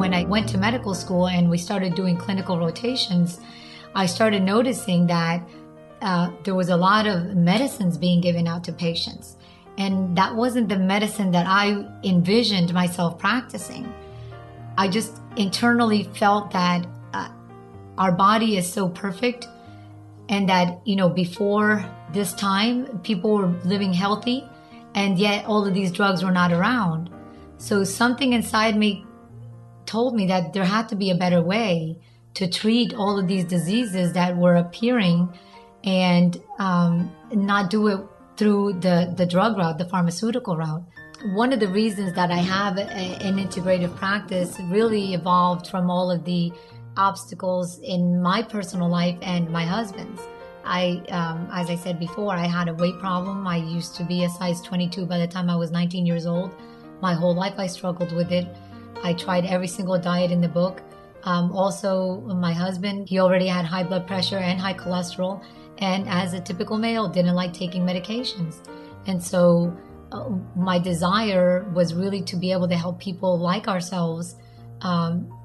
when I went to medical school and we started doing clinical rotations, I started noticing that there was a lot of medicines being given out to patients. And that wasn't the medicine that I envisioned myself practicing. I just internally felt that our body is so perfect, and that, before this time, people were living healthy, and yet all of these drugs were not around. So something inside me told me that there had to be a better way to treat all of these diseases that were appearing, and not do it through the drug route, the pharmaceutical route. One of the reasons that I have an integrative practice really evolved from all of the obstacles in my personal life and my husband's. As I said before, I had a weight problem. I used to be a size 22 by the time I was 19 years old. My whole life I struggled with it. I tried every single diet in the book. Also, my husband, he already had high blood pressure and high cholesterol, and as a typical male, didn't like taking medications. And so my desire was really to be able to help people like ourselves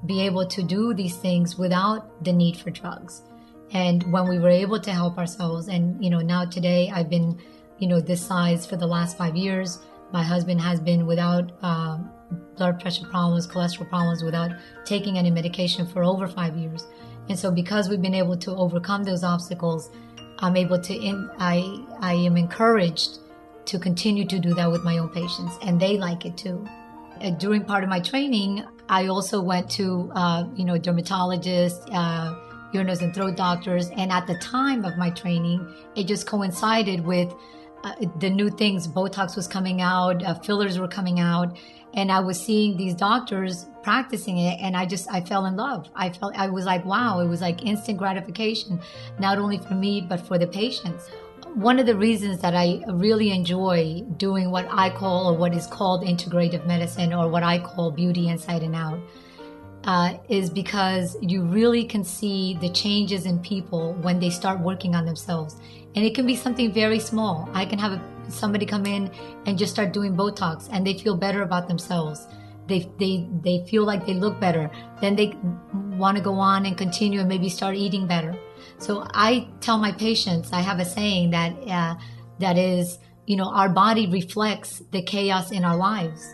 be able to do these things without the need for drugs. And when we were able to help ourselves, and now today I've been this size for the last 5 years. My husband has been without blood pressure problems, cholesterol problems, without taking any medication for over 5 years. And so because we've been able to overcome those obstacles, I'm able to I am encouraged to continue to do that with my own patients, and they like it too. During part of my training, I also went to dermatologists, ear, nose, and throat doctors. And at the time of my training, it just coincided with the new things. Botox was coming out, fillers were coming out, and I was seeing these doctors practicing it, and I fell in love. I was like, wow, it was like instant gratification, not only for me, but for the patients. One of the reasons that I really enjoy doing what I call, or what is called, integrative medicine, or what I call beauty inside and out, is because you really can see the changes in people when they start working on themselves. And it can be something very small. I can have somebody come in and just start doing Botox, and they feel better about themselves. They feel like they look better. Then they want to go on and continue and maybe start eating better. So I tell my patients, I have a saying that is, our body reflects the chaos in our lives.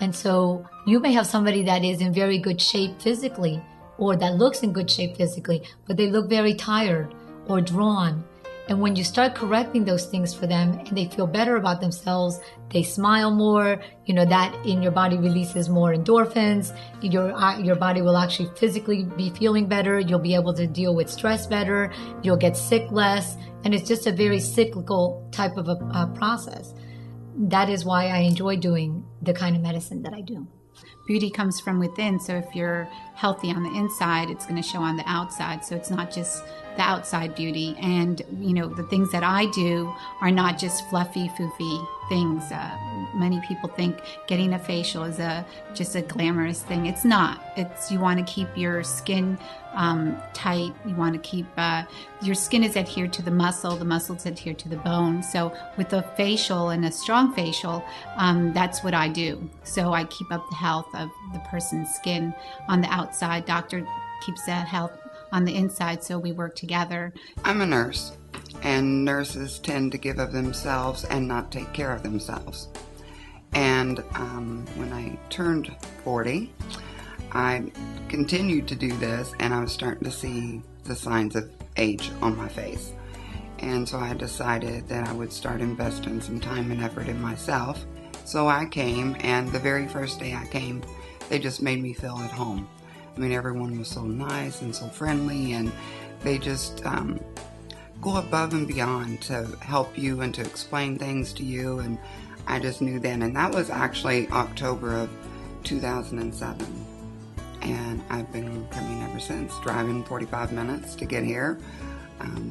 And so you may have somebody that is in very good shape physically, or that looks in good shape physically, but they look very tired or drawn. And when you start correcting those things for them and they feel better about themselves, they smile more, that in your body releases more endorphins. Your body will actually physically be feeling better. You'll be able to deal with stress better. You'll get sick less. And it's just a very cyclical type of a process. That is why I enjoy doing the kind of medicine that I do. Beauty comes from within. So if you're healthy on the inside, it's going to show on the outside. So it's not just the outside beauty. And, the things that I do are not just fluffy, foofy things. Many people think getting a facial is just a glamorous thing. It's not. You want to keep your skin tight. You want to keep your skin is adhered to the muscles adhere to the bone. So with a facial and a strong facial, that's what I do. So I keep up the health of the person's skin on the outside. Doctor keeps that health on the inside, so we work together. I'm a nurse, and nurses tend to give of themselves and not take care of themselves. And when I turned 40, I continued to do this, and I was starting to see the signs of age on my face. And so I decided that I would start investing some time and effort in myself. So I came, and the very first day I came, they just made me feel at home. I mean, everyone was so nice and so friendly, and they just go above and beyond to help you and to explain things to you. And I just knew then. And that was actually October of 2007. And I've been coming ever since, driving 45 minutes to get here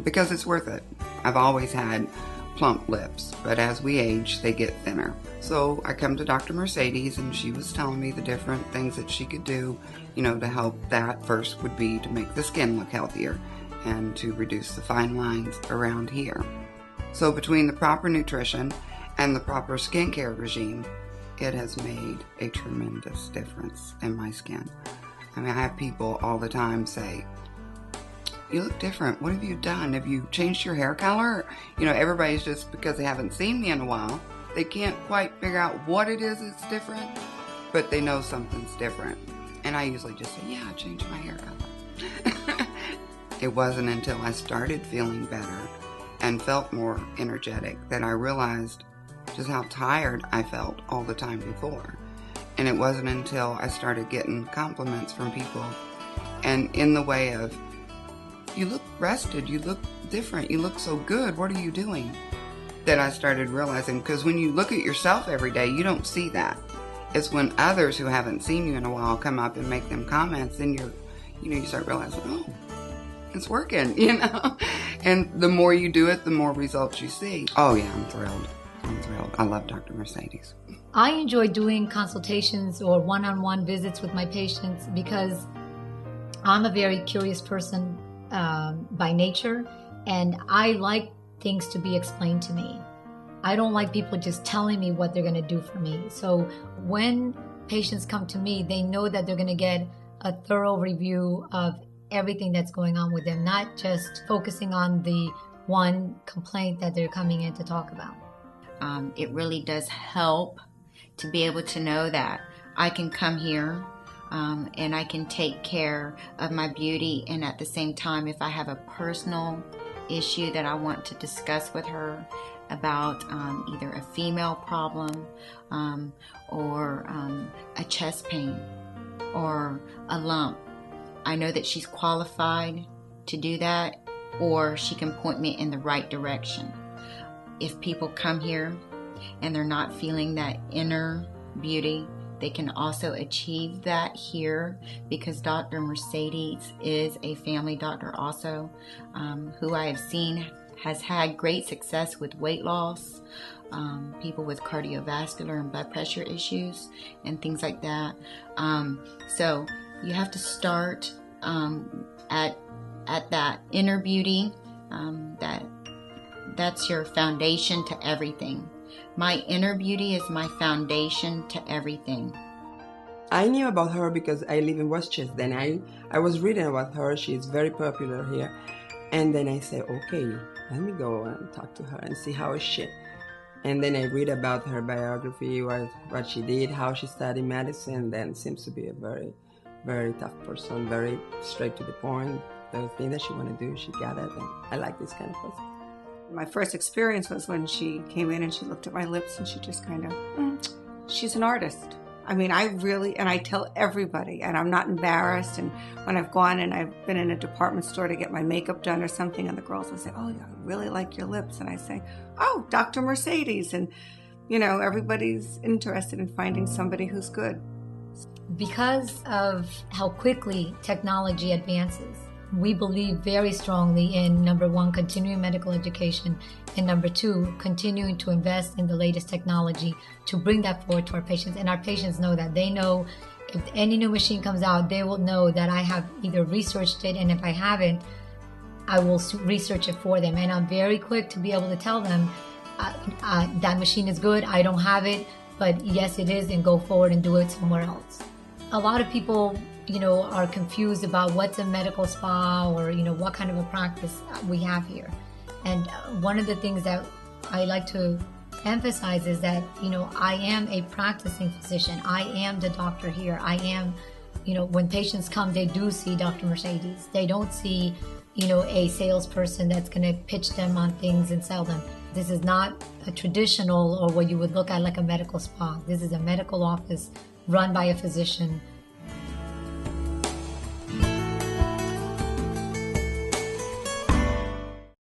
because it's worth it. I've always had plump lips, but as we age, they get thinner. So I come to Dr. Mercedes, and she was telling me the different things that she could do, to help. That first would be to make the skin look healthier and to reduce the fine lines around here. So between the proper nutrition and the proper skincare regime, it has made a tremendous difference in my skin. I mean, I have people all the time say, "You look different. What have you done? Have you changed your hair color?" You know, everybody's just, because they haven't seen me in a while, they can't quite figure out what it is that's different, but they know something's different. And I usually just say, "Yeah, I changed my hair color." It wasn't until I started feeling better and felt more energetic that I realized just how tired I felt all the time before. And it wasn't until I started getting compliments from people, and in the way of, "You look rested, you look different, you look so good, what are you doing?" that I started realizing, because when you look at yourself every day, you don't see that. It's when others who haven't seen you in a while come up and make them comments, then you start realizing, oh, it's working, And the more you do it, the more results you see. Oh yeah, I'm thrilled. I love Dr. Mercedes. I enjoy doing consultations or one-on-one visits with my patients because I'm a very curious person by nature, and I like things to be explained to me. I don't like people just telling me what they're going to do for me. So when patients come to me, they know that they're going to get a thorough review of everything that's going on with them, not just focusing on the one complaint that they're coming in to talk about. It really does help to be able to know that I can come here and I can take care of my beauty, and at the same time, if I have a personal issue that I want to discuss with her about either a female problem or a chest pain or a lump, I know that she's qualified to do that, or she can point me in the right direction. If people come here and they're not feeling that inner beauty, they can also achieve that here, because Dr. Mercedes is a family doctor also, who I have seen has had great success with weight loss, people with cardiovascular and blood pressure issues and things like that. So you have to start at that inner beauty. That's your foundation to everything. My inner beauty is my foundation to everything. I knew about her because I live in Westchase. Then I was reading about her. She's very popular here. And then I said, okay, let me go and talk to her and see how is she. And then I read about her biography, what she did, how she studied medicine. Then seems to be a very, very tough person, very straight to the point. The thing that she want to do, she got it. And I like this kind of person. My first experience was when she came in and she looked at my lips and she just kind of, she's an artist. I mean, and I tell everybody, and I'm not embarrassed. And when I've gone and I've been in a department store to get my makeup done or something, and the girls will say, oh, yeah, I really like your lips. And I say, oh, Dr. Mercedes. And, everybody's interested in finding somebody who's good. Because of how quickly technology advances, we believe very strongly in, number one, continuing medical education, and number two, continuing to invest in the latest technology to bring that forward to our patients. And our patients know that. They know if any new machine comes out, they will know that I have either researched it, and if I haven't, I will research it for them. And I'm very quick to be able to tell them, that machine is good, I don't have it, but yes, it is, and go forward and do it somewhere else. A lot of people are confused about what's a medical spa, or, what kind of a practice we have here. And one of the things that I like to emphasize is that, I am a practicing physician. I am the doctor here. I am, when patients come, they do see Dr. Mercedes. They don't see, a salesperson that's going to pitch them on things and sell them. This is not a traditional, or what you would look at like a medical spa. This is a medical office run by a physician